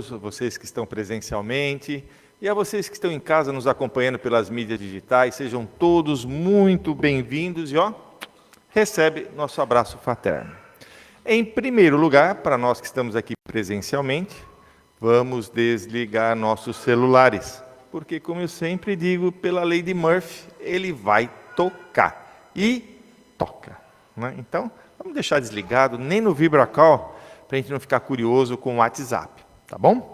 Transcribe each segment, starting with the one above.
vocês que estão presencialmente e a vocês que estão em casa nos acompanhando pelas mídias digitais, sejam todos muito bem-vindos e recebe nosso abraço fraterno. Em primeiro lugar, para nós que estamos aqui presencialmente, vamos desligar nossos celulares, porque como eu sempre digo, pela lei de Murphy, ele vai tocar e toca, né? Então, vamos deixar desligado, nem no VibraCall, para a gente não ficar curioso com o WhatsApp, tá bom?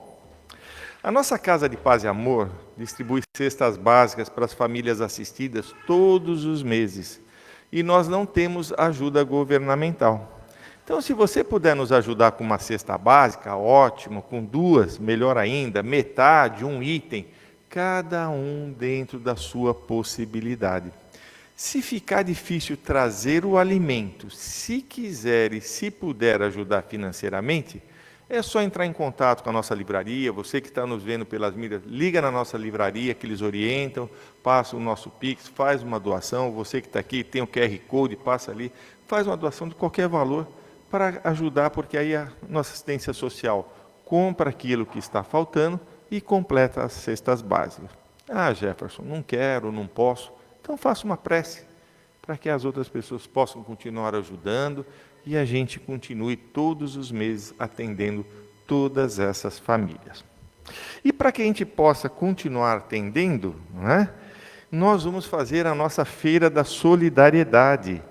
A nossa Casa de Paz e Amor distribui cestas básicas para as famílias assistidas todos os meses. E nós não temos ajuda governamental. Então, se você puder nos ajudar com uma cesta básica, ótimo, com duas, melhor ainda, metade, um item, cada um dentro da sua possibilidade. Se ficar difícil trazer o alimento, se quiser e se puder ajudar financeiramente, é só entrar em contato com a nossa livraria. Você que está nos vendo pelas mídias, liga na nossa livraria que eles orientam, passa o nosso Pix, faz uma doação. Você que está aqui, tem o QR Code, passa ali, faz uma doação de qualquer valor para ajudar, porque aí a nossa assistência social compra aquilo que está faltando e completa as cestas básicas. Ah, Jefferson, não quero, não posso. Então faça uma prece para que as outras pessoas possam continuar ajudando e a gente continue todos os meses atendendo todas essas famílias. E para que a gente possa continuar atendendo, nós vamos fazer a nossa Feira da Solidariedade,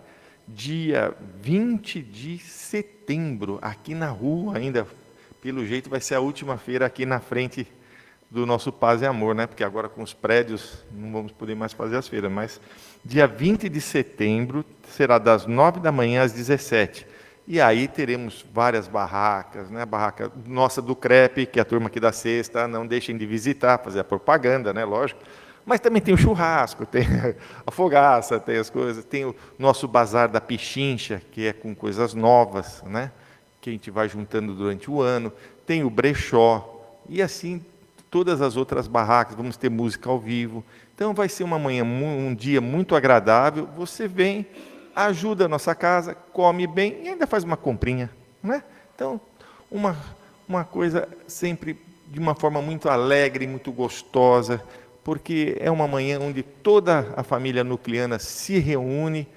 dia 20 de setembro, aqui na rua ainda. Pelo jeito vai ser a última feira aqui na frente do nosso Paz e Amor, porque agora com os prédios não vamos poder mais fazer as feiras, mas dia 20 de setembro será das 9 da manhã às 17. E aí teremos várias barracas, a barraca nossa do Crepe, que é a turma aqui da sexta, não deixem de visitar, fazer a propaganda, lógico. Mas também tem o churrasco, tem a fogaça, tem as coisas, tem o nosso bazar da Pichincha, que é com coisas novas, que a gente vai juntando durante o ano, tem o brechó, e assim todas as outras barracas, vamos ter música ao vivo. Então vai ser uma manhã, um dia muito agradável. Você vem, ajuda a nossa casa, come bem e ainda faz uma comprinha, Então, uma coisa sempre de uma forma muito alegre, muito gostosa, porque é uma manhã onde toda a família nucleana se reúne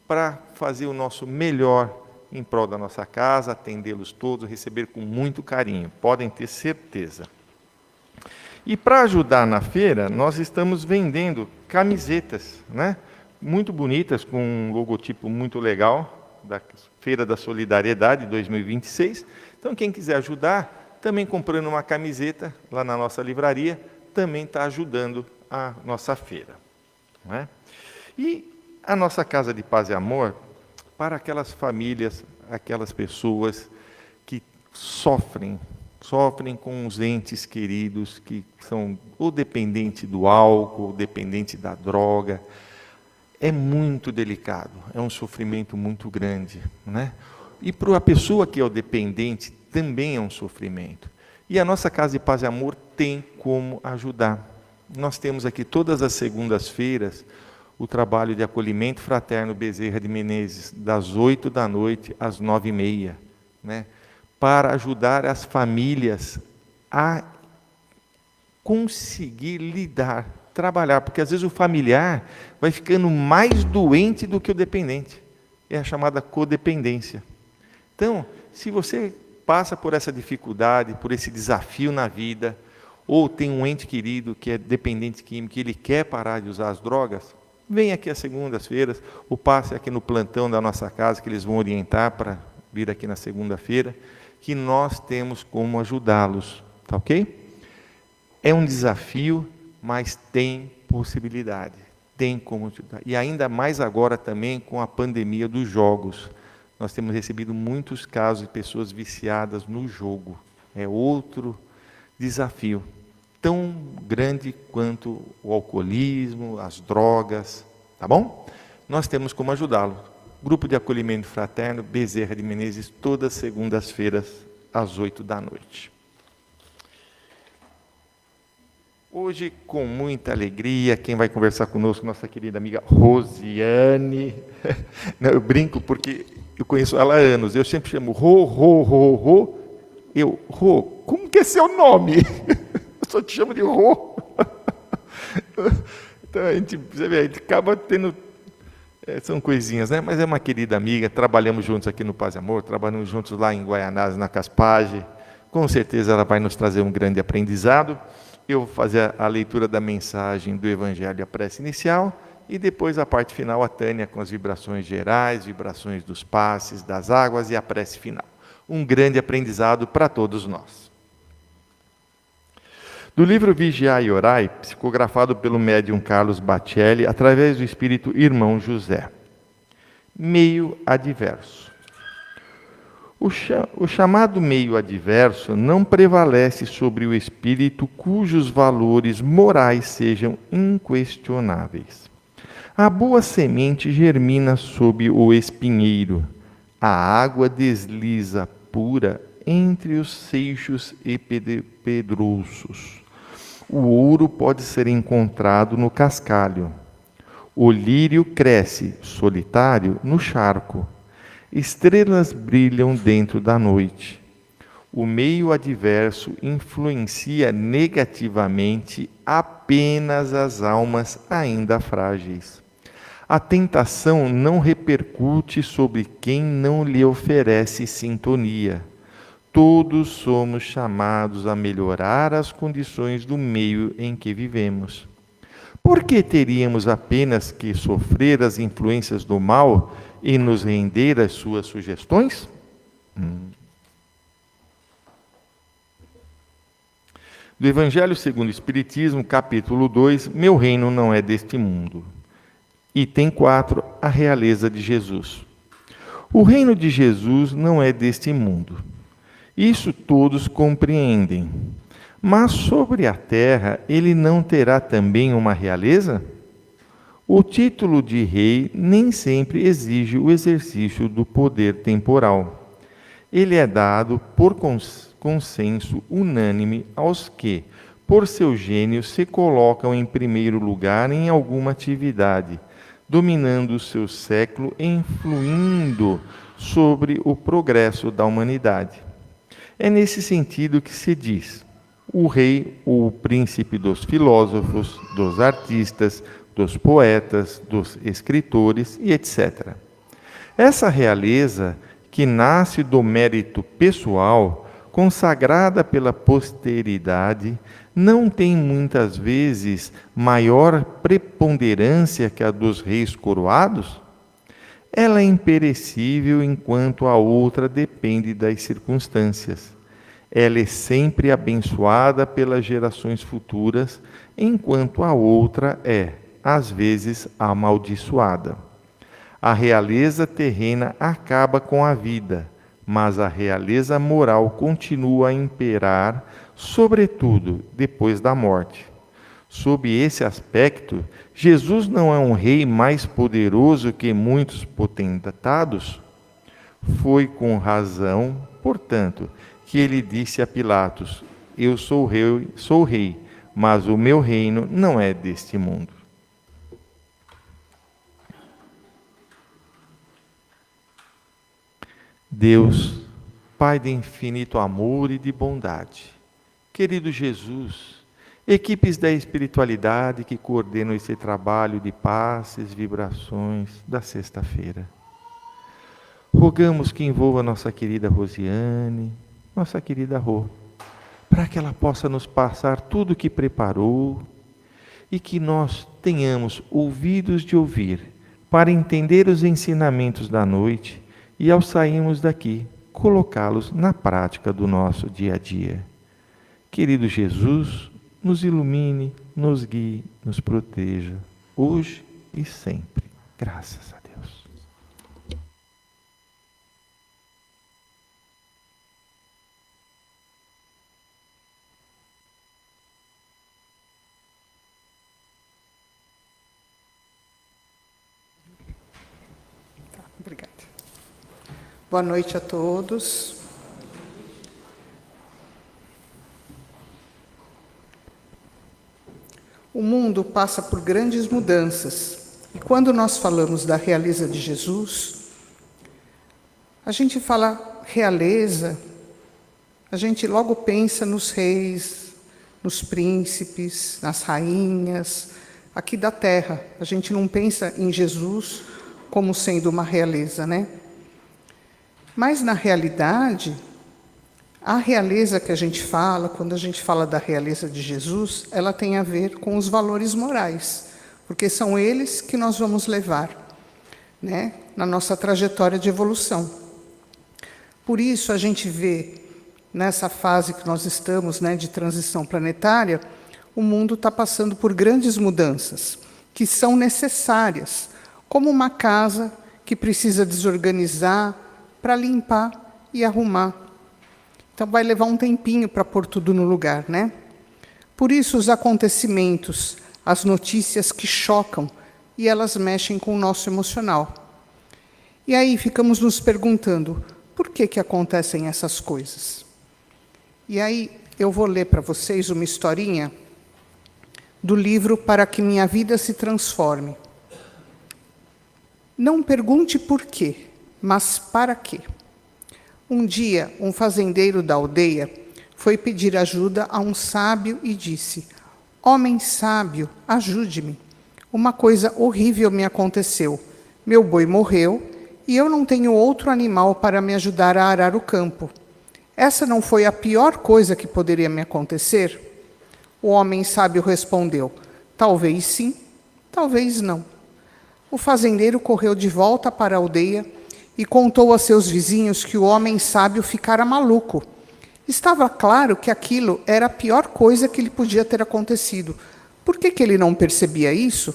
para fazer o nosso melhor em prol da nossa casa, atendê-los todos, receber com muito carinho, podem ter certeza. E para ajudar na feira, nós estamos vendendo camisetas, muito bonitas, com um logotipo muito legal, da Feira da Solidariedade 2026. Então, quem quiser ajudar, também comprando uma camiseta lá na nossa livraria, também está ajudando a nossa feira. E a nossa Casa de Paz e Amor, para aquelas famílias, aquelas pessoas que sofrem com os entes queridos que são ou dependentes do álcool, ou dependentes da droga. É muito delicado, é um sofrimento muito grande, E para a pessoa que é o dependente, também é um sofrimento. E a nossa Casa de Paz e Amor tem como ajudar. Nós temos aqui todas as segundas-feiras o trabalho de acolhimento fraterno Bezerra de Menezes, das 8 da noite às 9h30, para ajudar as famílias a conseguir lidar, trabalhar, porque às vezes o familiar vai ficando mais doente do que o dependente. É a chamada codependência. Então, se você passa por essa dificuldade, por esse desafio na vida, ou tem um ente querido que é dependente químico, e ele quer parar de usar as drogas, vem aqui às segundas-feiras, ou passe aqui no plantão da nossa casa, que eles vão orientar para vir aqui na segunda-feira, que nós temos como ajudá-los, tá ok? É um desafio, mas tem possibilidade, tem como ajudar. E ainda mais agora também com a pandemia dos jogos. Nós temos recebido muitos casos de pessoas viciadas no jogo. É outro desafio, tão grande quanto o alcoolismo, as drogas, tá bom? Nós temos como ajudá-lo. Grupo de Acolhimento Fraterno Bezerra de Menezes, todas as segundas-feiras, às 8 da noite. Hoje, com muita alegria, quem vai conversar conosco, nossa querida amiga Rosiane. Eu brinco porque eu conheço ela há anos, eu sempre chamo Rô, Rô, como que é seu nome? Eu só te chamo de Rô. Então você vê, a gente acaba tendo, são coisinhas, né? Mas é uma querida amiga, trabalhamos juntos aqui no Paz e Amor, trabalhamos juntos lá em Guaianazes, na Caspage. Com certeza ela vai nos trazer um grande aprendizado. Eu vou fazer a leitura da mensagem do Evangelho, a prece inicial, e depois a parte final, a Tânia com as vibrações gerais, vibrações dos passes, das águas e a prece final. Um grande aprendizado para todos nós. Do livro Vigiai e Orai, psicografado pelo médium Carlos Bacelli, através do espírito Irmão José. Meio adverso. O chamado meio adverso não prevalece sobre o espírito cujos valores morais sejam inquestionáveis. A boa semente germina sob o espinheiro. A água desliza pura entre os seixos e pedrouços. O ouro pode ser encontrado no cascalho. O lírio cresce, solitário, no charco. Estrelas brilham dentro da noite. O meio adverso influencia negativamente apenas as almas ainda frágeis. A tentação não repercute sobre quem não lhe oferece sintonia. Todos somos chamados a melhorar as condições do meio em que vivemos. Por que teríamos apenas que sofrer as influências do mal e nos render às suas sugestões? Do Evangelho segundo o Espiritismo, capítulo 2, Meu reino não é deste mundo. Item 4, a realeza de Jesus. O reino de Jesus não é deste mundo. Isso todos compreendem. Mas sobre a terra, ele não terá também uma realeza? O título de rei nem sempre exige o exercício do poder temporal. Ele é dado por consenso unânime aos que, por seu gênio, se colocam em primeiro lugar em alguma atividade, dominando o seu século e influindo sobre o progresso da humanidade. É nesse sentido que se diz: o rei ou o príncipe dos filósofos, dos artistas, dos poetas, dos escritores e etc. Essa realeza, que nasce do mérito pessoal, consagrada pela posteridade, não tem muitas vezes maior preponderância que a dos reis coroados? Ela é imperecível enquanto a outra depende das circunstâncias. Ela é sempre abençoada pelas gerações futuras, enquanto a outra é, às vezes, amaldiçoada. A realeza terrena acaba com a vida, mas a realeza moral continua a imperar, sobretudo depois da morte. Sob esse aspecto, Jesus não é um rei mais poderoso que muitos potentados? Foi com razão, portanto, que ele disse a Pilatos: Eu sou rei, mas o meu reino não é deste mundo. Deus, Pai de infinito amor e de bondade, querido Jesus, equipes da espiritualidade que coordenam esse trabalho de passes, vibrações da sexta-feira. Rogamos que envolva nossa querida Rosiane, nossa querida Rô, para que ela possa nos passar tudo o que preparou e que nós tenhamos ouvidos de ouvir para entender os ensinamentos da noite e, ao sairmos daqui, colocá-los na prática do nosso dia a dia. Querido Jesus, nos ilumine, nos guie, nos proteja, hoje e sempre. Graças a Deus. Obrigada. Boa noite a todos. O mundo passa por grandes mudanças. E quando nós falamos da realeza de Jesus, a gente fala realeza, a gente logo pensa nos reis, nos príncipes, nas rainhas, aqui da terra. A gente não pensa em Jesus como sendo uma realeza, né? Mas, na realidade, a realeza que a gente fala, quando a gente fala da realeza de Jesus, ela tem a ver com os valores morais, porque são eles que nós vamos levar, né, na nossa trajetória de evolução. Por isso, a gente vê, nessa fase que nós estamos, né, de transição planetária, o mundo está passando por grandes mudanças, que são necessárias, como uma casa que precisa desorganizar para limpar e arrumar. Então, vai levar um tempinho para pôr tudo no lugar, né? Por isso, os acontecimentos, as notícias que chocam, e elas mexem com o nosso emocional. E aí, ficamos nos perguntando, por que acontecem essas coisas? E aí, eu vou ler para vocês uma historinha do livro Para que Minha Vida se Transforme. Não pergunte por quê, mas para quê? Um dia, um fazendeiro da aldeia foi pedir ajuda a um sábio e disse: Homem sábio, ajude-me. Uma coisa horrível me aconteceu. Meu boi morreu e eu não tenho outro animal para me ajudar a arar o campo. Essa não foi a pior coisa que poderia me acontecer? O homem sábio respondeu: Talvez sim, talvez não. O fazendeiro correu de volta para a aldeia e contou a seus vizinhos que o homem sábio ficara maluco. Estava claro que aquilo era a pior coisa que lhe podia ter acontecido. Por que ele não percebia isso?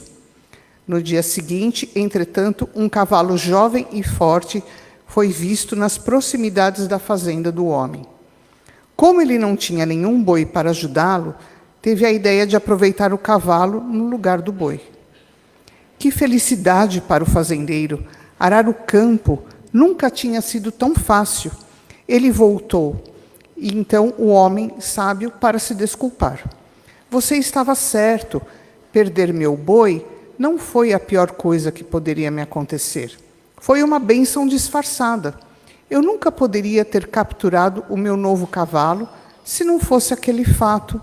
No dia seguinte, entretanto, um cavalo jovem e forte foi visto nas proximidades da fazenda do homem. Como ele não tinha nenhum boi para ajudá-lo, teve a ideia de aproveitar o cavalo no lugar do boi. Que felicidade para o fazendeiro! Arar o campo nunca tinha sido tão fácil. Ele voltou, e então o homem sábio para se desculpar. Você estava certo. Perder meu boi não foi a pior coisa que poderia me acontecer. Foi uma bênção disfarçada. Eu nunca poderia ter capturado o meu novo cavalo se não fosse aquele fato.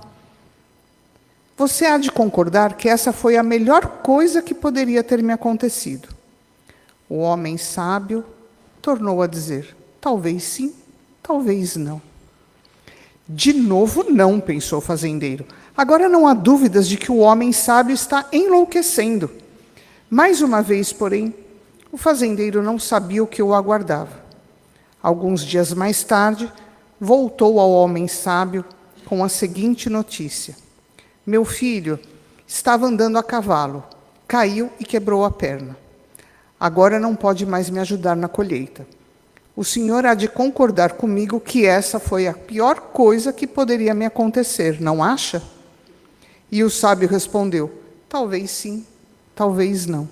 Você há de concordar que essa foi a melhor coisa que poderia ter me acontecido. O homem sábio tornou a dizer: talvez sim, talvez não. De novo não, pensou o fazendeiro. Agora não há dúvidas de que o homem sábio está enlouquecendo. Mais uma vez, porém, o fazendeiro não sabia o que o aguardava. Alguns dias mais tarde, voltou ao homem sábio com a seguinte notícia: Meu filho estava andando a cavalo, caiu e quebrou a perna. Agora não pode mais me ajudar na colheita. O senhor há de concordar comigo que essa foi a pior coisa que poderia me acontecer, não acha? E o sábio respondeu: talvez sim, talvez não.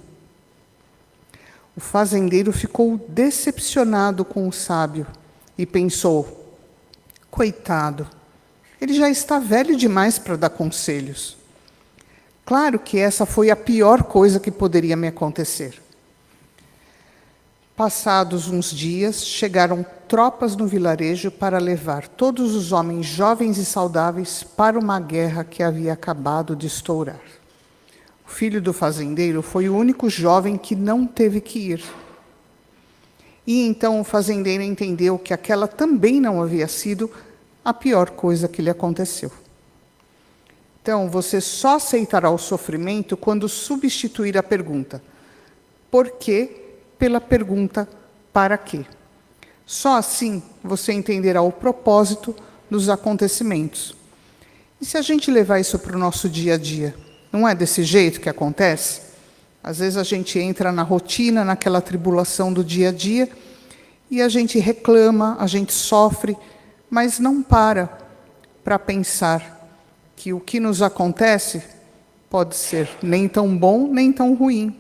O fazendeiro ficou decepcionado com o sábio e pensou: coitado, ele já está velho demais para dar conselhos. Claro que essa foi a pior coisa que poderia me acontecer. Passados uns dias, chegaram tropas no vilarejo para levar todos os homens jovens e saudáveis para uma guerra que havia acabado de estourar. O filho do fazendeiro foi o único jovem que não teve que ir. E então o fazendeiro entendeu que aquela também não havia sido a pior coisa que lhe aconteceu. Então, você só aceitará o sofrimento quando substituir a pergunta por quê pela pergunta para quê. Só assim você entenderá o propósito dos acontecimentos. E se a gente levar isso para o nosso dia a dia, não é desse jeito que acontece? Às vezes a gente entra na rotina, naquela tribulação do dia a dia, e a gente reclama, a gente sofre, mas não para pensar que o que nos acontece pode ser nem tão bom, nem tão ruim.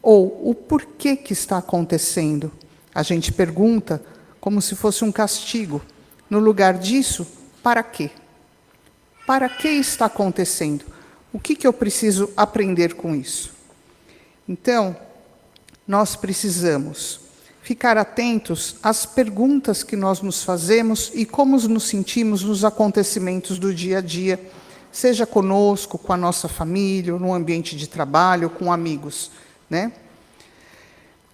Ou o porquê que está acontecendo. A gente pergunta como se fosse um castigo. No lugar disso, para quê? Para que está acontecendo? O que eu preciso aprender com isso? Então, nós precisamos ficar atentos às perguntas que nós nos fazemos e como nos sentimos nos acontecimentos do dia a dia, seja conosco, com a nossa família, no ambiente de trabalho, com amigos, né?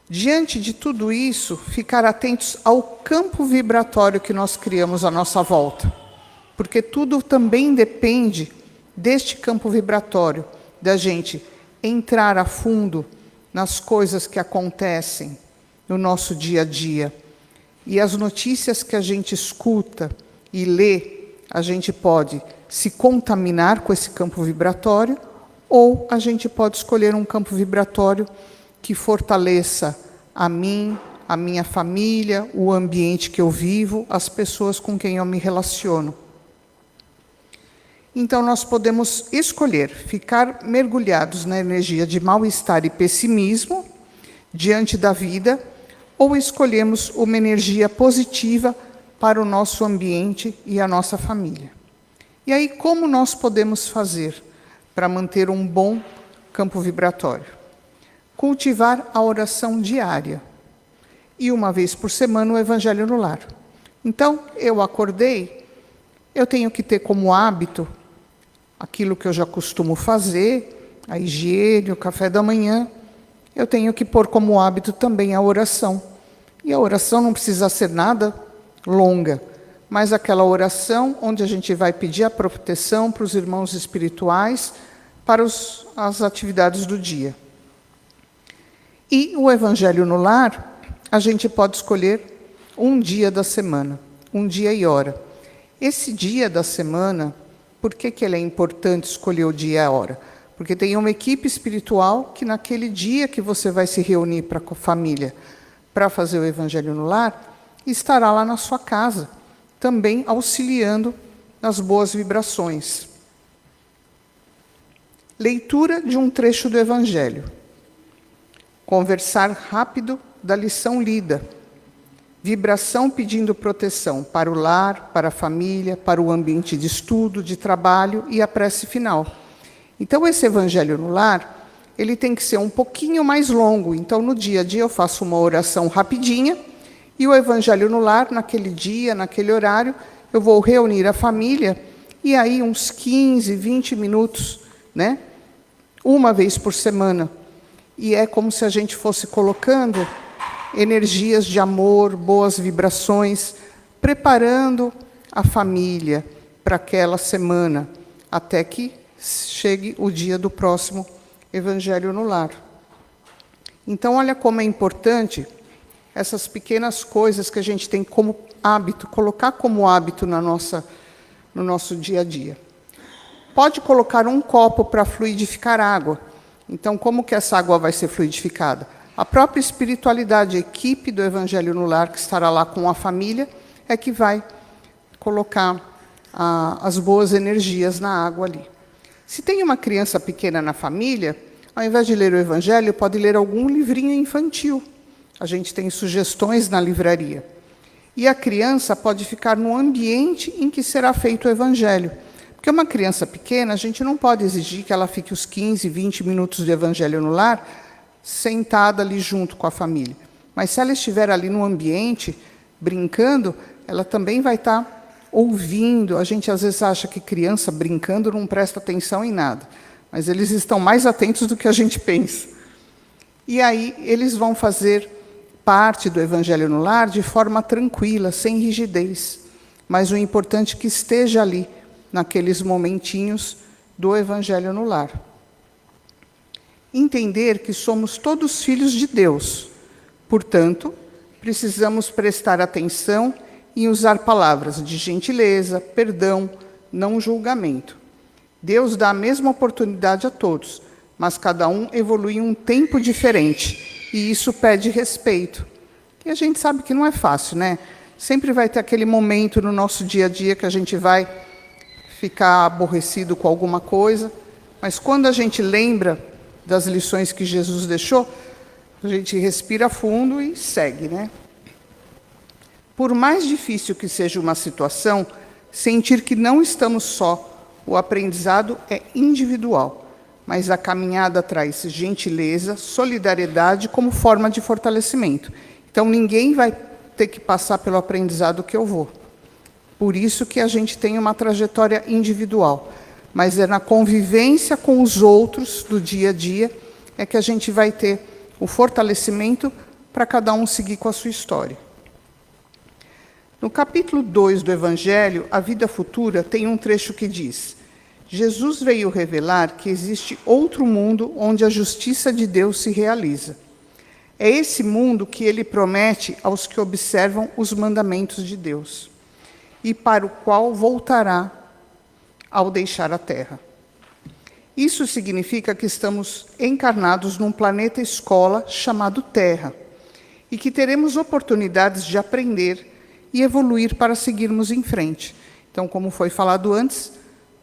Diante de tudo isso, ficar atentos ao campo vibratório que nós criamos à nossa volta, porque tudo também depende deste campo vibratório, da gente entrar a fundo nas coisas que acontecem no nosso dia a dia. E as notícias que a gente escuta e lê, a gente pode se contaminar com esse campo vibratório, ou a gente pode escolher um campo vibratório que fortaleça a mim, a minha família, o ambiente que eu vivo, as pessoas com quem eu me relaciono. Então, nós podemos escolher ficar mergulhados na energia de mal-estar e pessimismo diante da vida, ou escolhemos uma energia positiva para o nosso ambiente e a nossa família. E aí, como nós podemos fazer para manter um bom campo vibratório? Cultivar a oração diária e uma vez por semana o Evangelho no lar. Então, eu acordei, eu tenho que ter como hábito aquilo que eu já costumo fazer, a higiene, o café da manhã. Eu tenho que pôr como hábito também a oração. E a oração não precisa ser nada longa, mas aquela oração onde a gente vai pedir a proteção para os irmãos espirituais, para as atividades do dia. E o Evangelho no lar, a gente pode escolher um dia da semana, um dia e hora. Esse dia da semana, por que ele é importante escolher o dia e a hora? Porque tem uma equipe espiritual que naquele dia que você vai se reunir para a família para fazer o Evangelho no lar, estará lá na sua casa, também auxiliando nas boas vibrações. Leitura de um trecho do Evangelho. Conversar rápido da lição lida. Vibração pedindo proteção para o lar, para a família, para o ambiente de estudo, de trabalho e a prece final. Então, esse Evangelho no lar, ele tem que ser um pouquinho mais longo. Então, no dia a dia, eu faço uma oração rapidinha e o Evangelho no lar, naquele dia, naquele horário, eu vou reunir a família e aí uns 15, 20 minutos, né? Uma vez por semana. E é como se a gente fosse colocando energias de amor, boas vibrações, preparando a família para aquela semana, até que chegue o dia do próximo Evangelho no lar. Então, olha como é importante essas pequenas coisas que a gente tem como hábito, colocar como hábito no nosso dia a dia. Pode colocar um copo para fluidificar água. Então, como que essa água vai ser fluidificada? A própria espiritualidade, a equipe do Evangelho no lar, que estará lá com a família, é que vai colocar as boas energias na água ali. Se tem uma criança pequena na família, ao invés de ler o Evangelho, pode ler algum livrinho infantil. A gente tem sugestões na livraria. E a criança pode ficar no ambiente em que será feito o Evangelho. Porque uma criança pequena, a gente não pode exigir que ela fique os 15, 20 minutos de Evangelho no lar, sentada ali junto com a família. Mas se ela estiver ali no ambiente, brincando, ela também vai estar ouvindo. A gente às vezes acha que criança brincando não presta atenção em nada, mas eles estão mais atentos do que a gente pensa. E aí eles vão fazer parte do Evangelho no lar de forma tranquila, sem rigidez. Mas o importante é que esteja ali, naqueles momentinhos do Evangelho no lar. Entender que somos todos filhos de Deus. Portanto, precisamos prestar atenção e usar palavras de gentileza, perdão, não julgamento. Deus dá a mesma oportunidade a todos, mas cada um evolui em um tempo diferente, e isso pede respeito. E a gente sabe que não é fácil, né? Sempre vai ter aquele momento no nosso dia a dia que a gente vai ficar aborrecido com alguma coisa, mas quando a gente lembra das lições que Jesus deixou, a gente respira fundo e segue, né? Por mais difícil que seja uma situação, sentir que não estamos só. O aprendizado é individual, mas a caminhada traz gentileza, solidariedade como forma de fortalecimento. Então, ninguém vai ter que passar pelo aprendizado que eu vou. Por isso que a gente tem uma trajetória individual. Mas é na convivência com os outros do dia a dia é que a gente vai ter o fortalecimento para cada um seguir com a sua história. No capítulo 2 do Evangelho, A Vida Futura, tem um trecho que diz: Jesus veio revelar que existe outro mundo onde a justiça de Deus se realiza. É esse mundo que ele promete aos que observam os mandamentos de Deus, e para o qual voltará ao deixar a Terra. Isso significa que estamos encarnados num planeta escola chamado Terra, e que teremos oportunidades de aprender e evoluir para seguirmos em frente. Então, como foi falado antes,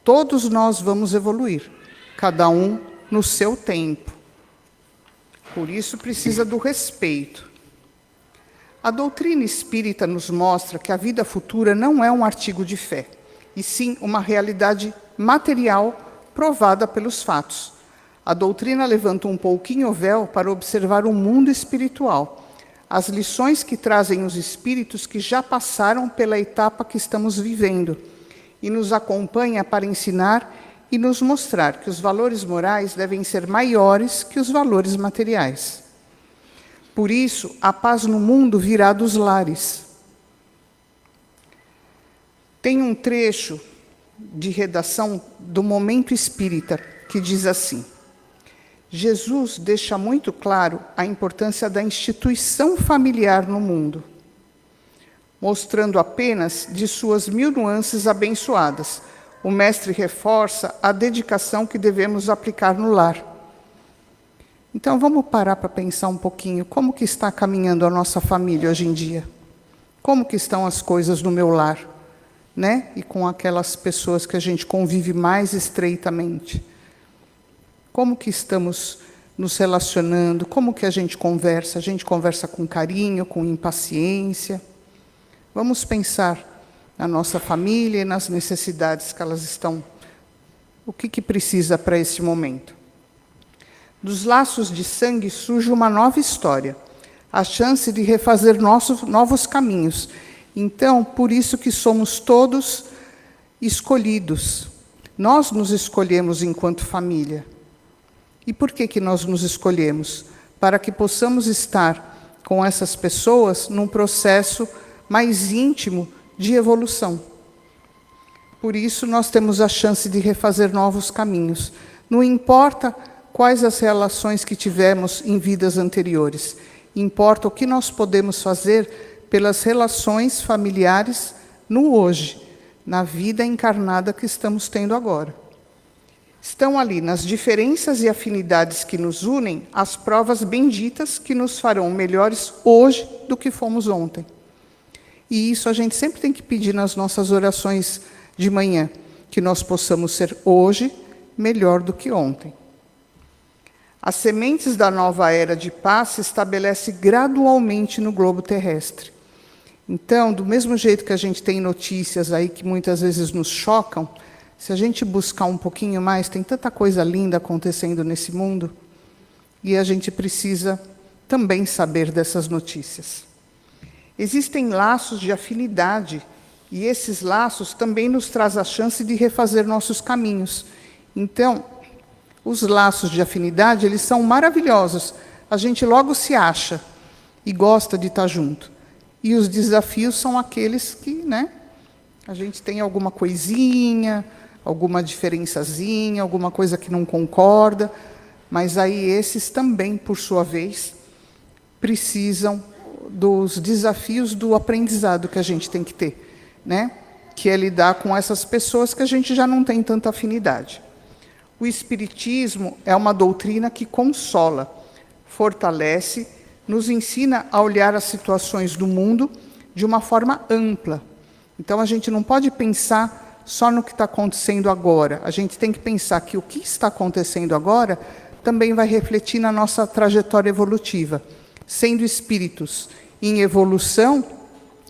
todos nós vamos evoluir, cada um no seu tempo. Por isso precisa do respeito. A doutrina espírita nos mostra que a vida futura não é um artigo de fé, e sim uma realidade material provada pelos fatos. A doutrina levanta um pouquinho o véu para observar o mundo espiritual, as lições que trazem os espíritos que já passaram pela etapa que estamos vivendo, e nos acompanha para ensinar e nos mostrar que os valores morais devem ser maiores que os valores materiais. Por isso, a paz no mundo virá dos lares. Tem um trecho de redação do Momento Espírita que diz assim: Jesus deixa muito claro a importância da instituição familiar no mundo, mostrando apenas de suas 1000 nuances abençoadas. O mestre reforça a dedicação que devemos aplicar no lar. Então, vamos parar para pensar um pouquinho como que está caminhando a nossa família hoje em dia. Como que estão as coisas no meu lar, né? E com aquelas pessoas que a gente convive mais estreitamente. Como que estamos nos relacionando? Como que a gente conversa? A gente conversa com carinho, com impaciência? Vamos pensar na nossa família e nas necessidades que elas estão. O que precisa para esse momento? Dos laços de sangue surge uma nova história, a chance de refazer novos caminhos. Então, por isso que somos todos escolhidos. Nós nos escolhemos enquanto família. E por que nós nos escolhemos? Para que possamos estar com essas pessoas num processo mais íntimo de evolução. Por isso, nós temos a chance de refazer novos caminhos. Não importa quais as relações que tivemos em vidas anteriores, importa o que nós podemos fazer pelas relações familiares no hoje, na vida encarnada que estamos tendo agora. Estão ali, nas diferenças e afinidades que nos unem, as provas benditas que nos farão melhores hoje do que fomos ontem. E isso a gente sempre tem que pedir nas nossas orações de manhã, que nós possamos ser hoje melhor do que ontem. As sementes da nova era de paz se estabelecem gradualmente no globo terrestre. Então, do mesmo jeito que a gente tem notícias aí que muitas vezes nos chocam, se a gente buscar um pouquinho mais, tem tanta coisa linda acontecendo nesse mundo, e a gente precisa também saber dessas notícias. Existem laços de afinidade, e esses laços também nos trazem a chance de refazer nossos caminhos. Então, os laços de afinidade, eles são maravilhosos. A gente logo se acha e gosta de estar junto. E os desafios são aqueles que, né, a gente tem alguma coisinha, alguma diferençazinha, alguma coisa que não concorda, mas aí esses também, por sua vez, precisam dos desafios do aprendizado que a gente tem que ter, né? Que é lidar com essas pessoas que a gente já não tem tanta afinidade. O Espiritismo é uma doutrina que consola, fortalece, nos ensina a olhar as situações do mundo de uma forma ampla. Então, a gente não pode pensar só no que está acontecendo agora. A gente tem que pensar que o que está acontecendo agora também vai refletir na nossa trajetória evolutiva. Sendo espíritos em evolução,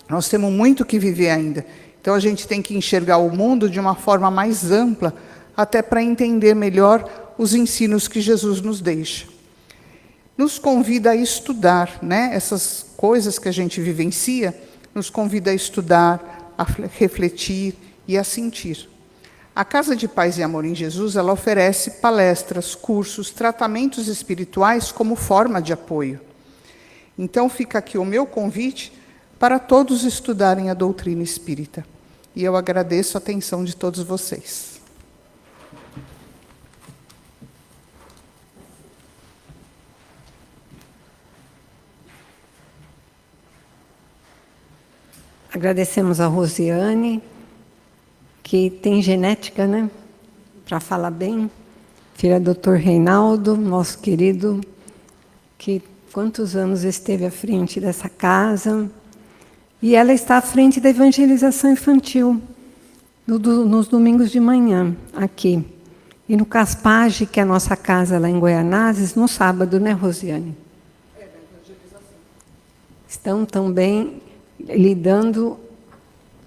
nós temos muito que viver ainda. Então, a gente tem que enxergar o mundo de uma forma mais ampla, até para entender melhor os ensinos que Jesus nos deixa. nos convida a estudar, né? Essas coisas que a gente vivencia, nos convida a estudar, a refletir e a sentir. A Casa de Paz e Amor em Jesus, ela oferece palestras, cursos, tratamentos espirituais como forma de apoio. Então fica aqui o meu convite para todos estudarem a doutrina espírita. E eu agradeço a atenção de todos vocês. Agradecemos a Rosiane, que tem genética, né? Para falar bem. Filha do Dr. Reinaldo, nosso querido, que quantos anos esteve à frente dessa casa. E ela está à frente da evangelização infantil, nos domingos de manhã, aqui. E no Caspage, que é a nossa casa lá em Goianazes, no sábado, né, Rosiane? É, da evangelização. Estão também lidando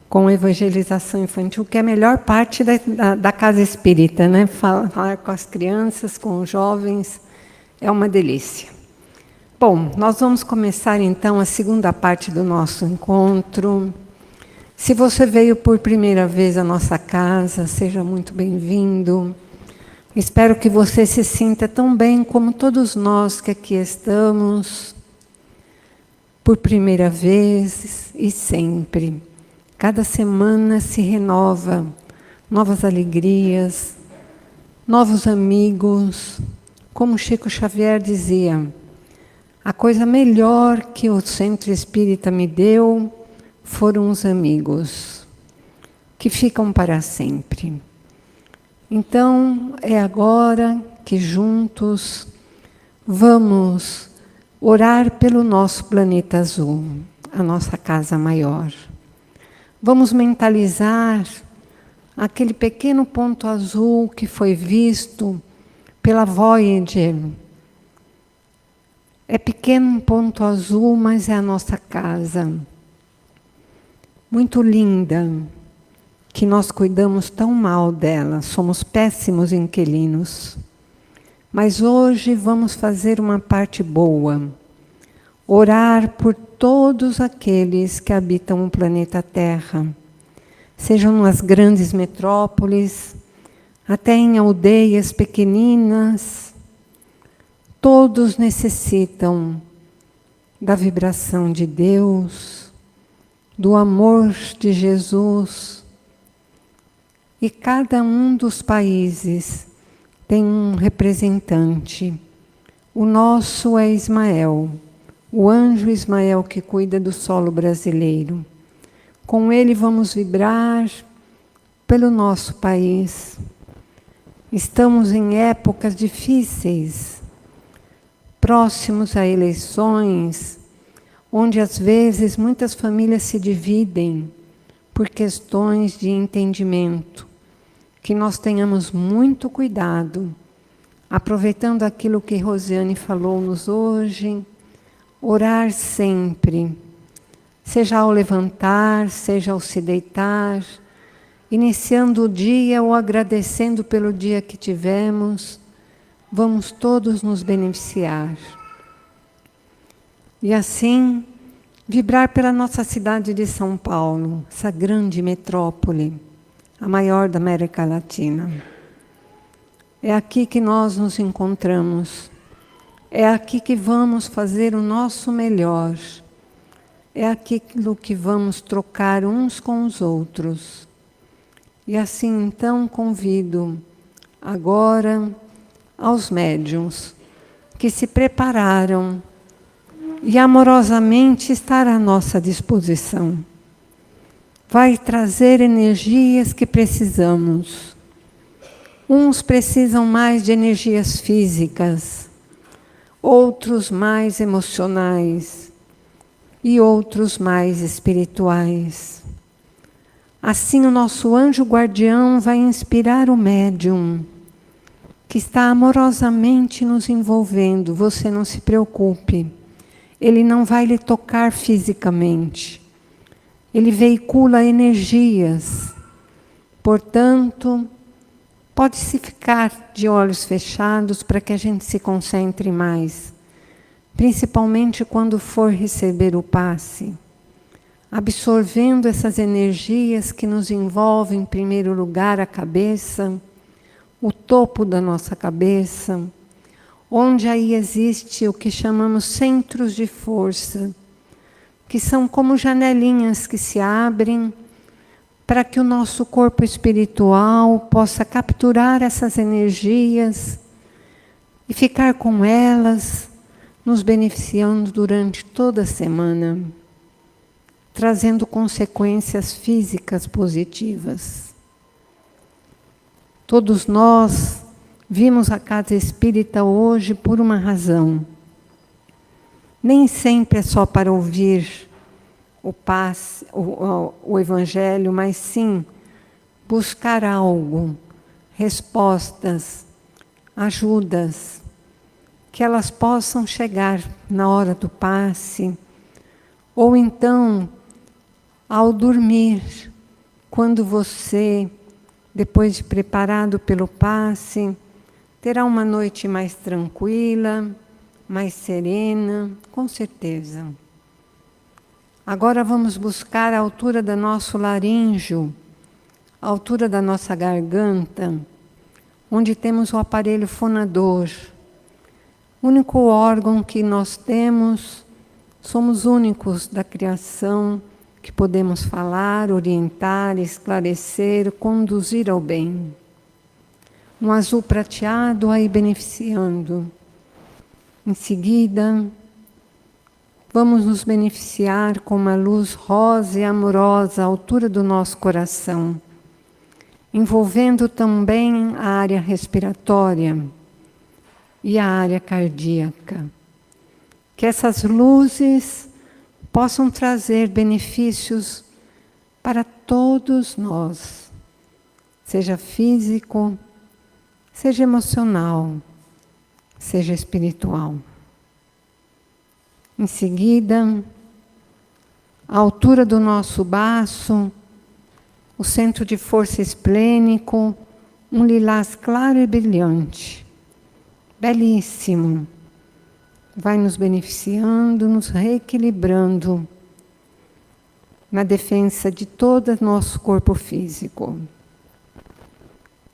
com a evangelização infantil, que é a melhor parte da casa espírita, né? Falar com as crianças, com os jovens, é uma delícia. Bom, nós vamos começar então a segunda parte do nosso encontro. Se você veio por primeira vez à nossa casa, seja muito bem-vindo. Espero que você se sinta tão bem como todos nós que aqui estamos, por primeira vez e sempre. Cada semana se renova, novas alegrias, novos amigos. Como Chico Xavier dizia, a coisa melhor que o Centro Espírita me deu foram os amigos, que ficam para sempre. Então, é agora que juntos vamos orar pelo nosso planeta azul, a nossa casa maior. Vamos mentalizar aquele pequeno ponto azul que foi visto pela Voyager. É pequeno ponto azul, mas é a nossa casa. Muito linda, que nós cuidamos tão mal dela, somos péssimos inquilinos. Mas hoje vamos fazer uma parte boa. Orar por todos aqueles que habitam o planeta Terra, sejam nas grandes metrópoles, até em aldeias pequeninas, todos necessitam da vibração de Deus, do amor de Jesus, e cada um dos países tem um representante. O nosso é Ismael, o anjo Ismael que cuida do solo brasileiro. Com ele vamos vibrar pelo nosso país. Estamos em épocas difíceis, próximos a eleições, onde às vezes muitas famílias se dividem por questões de entendimento. Que nós tenhamos muito cuidado, aproveitando aquilo que Rosiane falou-nos hoje, orar sempre, seja ao levantar, seja ao se deitar, iniciando o dia ou agradecendo pelo dia que tivemos, vamos todos nos beneficiar. E assim, vibrar pela nossa cidade de São Paulo, essa grande metrópole, a maior da América Latina. É aqui que nós nos encontramos. É aqui que vamos fazer o nosso melhor. É aquilo que vamos trocar uns com os outros. E assim, então, convido agora aos médiuns que se prepararam e amorosamente estar à nossa disposição. Vai trazer energias que precisamos. Uns precisam mais de energias físicas, outros mais emocionais e outros mais espirituais. Assim, o nosso anjo guardião vai inspirar o médium, que está amorosamente nos envolvendo. Você não se preocupe, ele não vai lhe tocar fisicamente. Ele veicula energias. Portanto, pode-se ficar de olhos fechados para que a gente se concentre mais. principalmente quando for receber o passe, absorvendo essas energias que nos envolvem, em primeiro lugar, a cabeça, o topo da nossa cabeça, onde aí existe o que chamamos centros de força, que são como janelinhas que se abrem para que o nosso corpo espiritual possa capturar essas energias e ficar com elas, nos beneficiando durante toda a semana, trazendo consequências físicas positivas. Todos nós vimos a casa espírita hoje por uma razão. Nem sempre é só para ouvir o Evangelho, mas sim buscar algo, respostas, ajudas, que elas possam chegar na hora do passe, ou então, ao dormir, quando você, depois de preparado pelo passe, terá uma noite mais tranquila, mais serena, com certeza. Agora vamos buscar a altura do nosso laríngeo, a altura da nossa garganta, onde temos o aparelho fonador. O único órgão que nós temos, somos únicos da criação, que podemos falar, orientar, esclarecer, conduzir ao bem. Um azul prateado aí beneficiando. Em seguida, vamos nos beneficiar com uma luz rosa e amorosa à altura do nosso coração, envolvendo também a área respiratória e a área cardíaca. Que essas luzes possam trazer benefícios para todos nós, seja físico, seja emocional, seja espiritual. Em seguida, à altura do nosso baço, o centro de força esplênico, um lilás claro e brilhante, belíssimo, vai nos beneficiando, nos reequilibrando na defesa de todo o nosso corpo físico.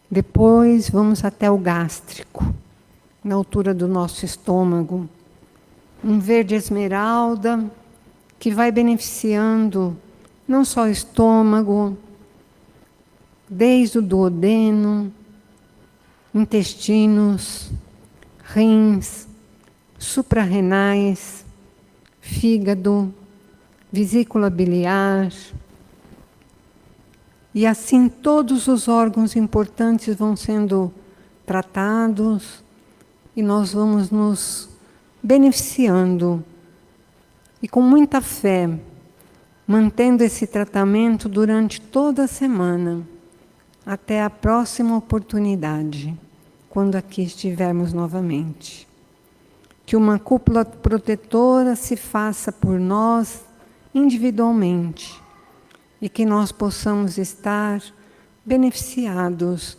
Depois vamos até o gástrico, na altura do nosso estômago, um verde esmeralda que vai beneficiando não só o estômago, desde o duodeno, intestinos, rins, suprarrenais, fígado, vesícula biliar. E assim todos os órgãos importantes vão sendo tratados e nós vamos nos beneficiando. E com muita fé, mantendo esse tratamento durante toda a semana, até a próxima oportunidade, quando aqui estivermos novamente. Que uma cúpula protetora se faça por nós individualmente e que nós possamos estar beneficiados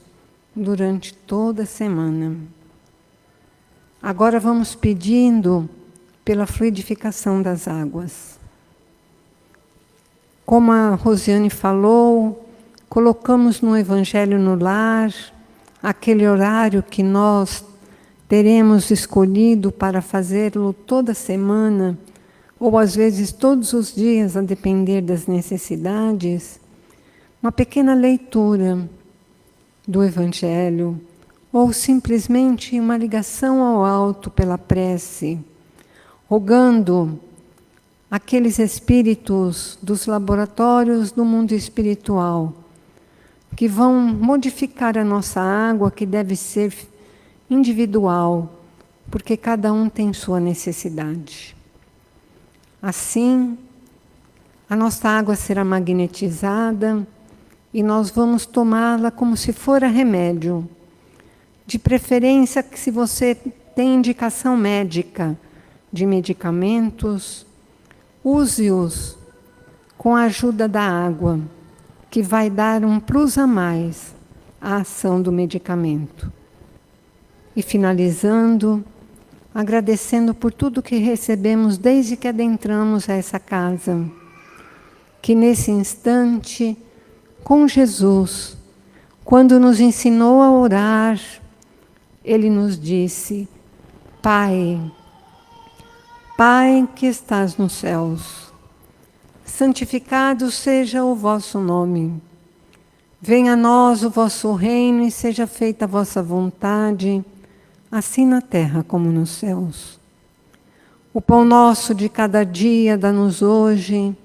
durante toda a semana. Agora vamos pedindo pela fluidificação das águas. Como a Rosiane falou, colocamos no Evangelho no Lar aquele horário que nós teremos escolhido para fazê-lo toda semana, ou às vezes todos os dias, a depender das necessidades, uma pequena leitura do Evangelho, ou simplesmente uma ligação ao alto pela prece, rogando aqueles espíritos dos laboratórios do mundo espiritual, que vão modificar a nossa água, que deve ser individual, porque cada um tem sua necessidade. Assim, a nossa água será magnetizada e nós vamos tomá-la como se fora remédio. De preferência que, se você tem indicação médica de medicamentos, use-os com a ajuda da água, que vai dar um plus a mais à ação do medicamento. E finalizando, agradecendo por tudo que recebemos desde que adentramos essa casa. Que nesse instante, com Jesus, quando nos ensinou a orar, Ele nos disse: Pai, Pai que estás nos céus, santificado seja o vosso nome. Venha a nós o vosso reino e seja feita a vossa vontade, assim na terra como nos céus. O pão nosso de cada dia dá-nos hoje.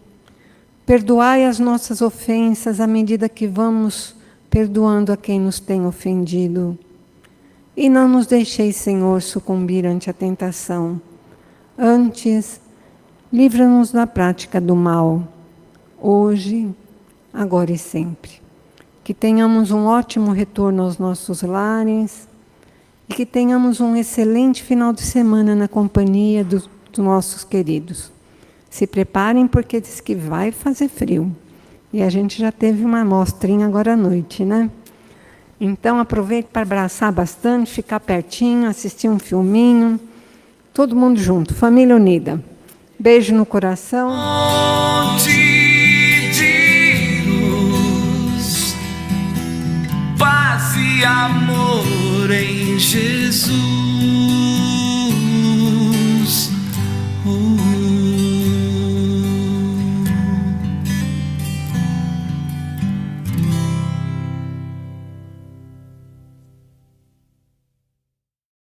Perdoai as nossas ofensas à medida que vamos perdoando a quem nos tem ofendido. E não nos deixeis, Senhor, sucumbir ante a tentação. Antes, livra-nos da prática do mal, hoje, agora e sempre. Que tenhamos um ótimo retorno aos nossos lares e que tenhamos um excelente final de semana na companhia dos nossos queridos. Se preparem porque diz que vai fazer frio. E a gente já teve uma amostrinha agora à noite, né? Então aproveite para abraçar bastante, ficar pertinho, assistir um filminho. Todo mundo junto, família unida. Beijo no coração. Fonte de luz, paz e amor em Jesus.